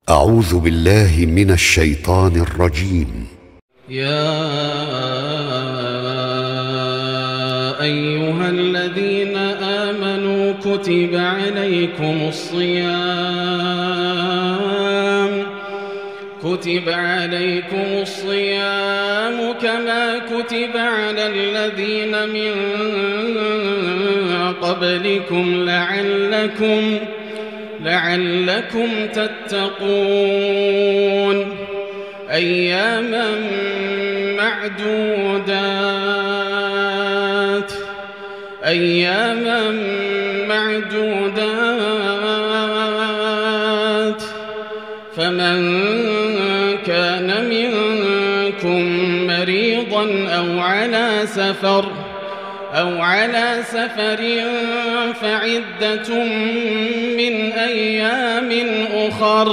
أعوذ بالله من الشيطان الرجيم. يا أيها الذين آمنوا كتب عليكم الصيام كما كتب على الذين من قبلكم لعلكم تتقون. أياما معدودات فمن كان منكم مريضا أو على سفر فعدة من أيام أخر،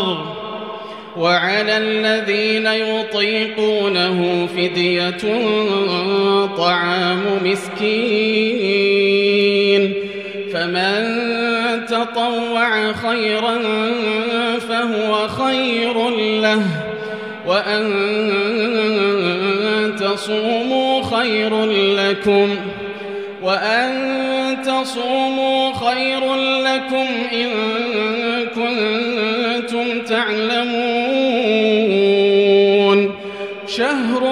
وعلى الذين يطيقونه فدية طعام مسكين، فمن تطوع خيرا فهو خير له، وأن تصوموا خير لكم إن كنتم تعلمون. شهر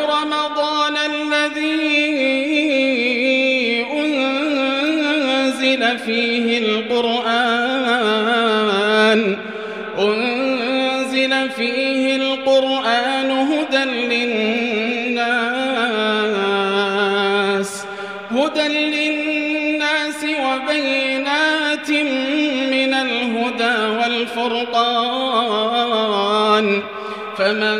رمضان الذي أنزل فيه القرآن هدى للناس وبينات من الهدى والفرقان، فمن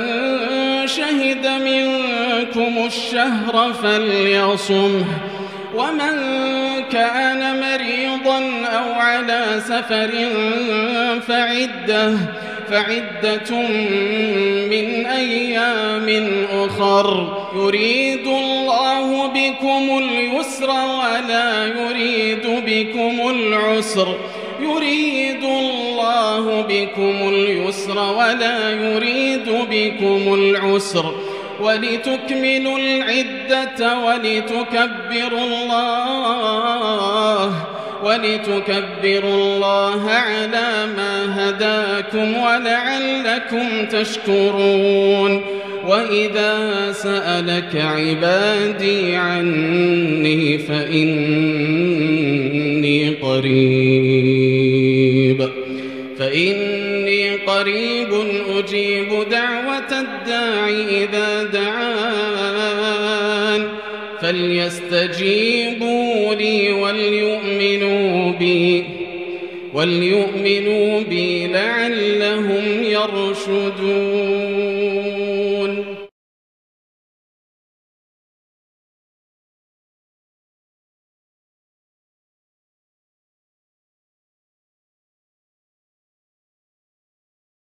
شهد منكم الشهر فليصمه، ومن كان مريضا أو على سفر فعدة من أيام أخر، يريد الله بكم اليسر ولا يريد بكم العسر، ولتكملوا العدة ولتكبروا الله على ما هداكم ولعلكم تشكرون. وإذا سألك عبادي عني فإني قريب أجيب دعوة الداع إذا دعان، فليستجيبوا لي وليؤمنوا بي لعلهم يرشدون.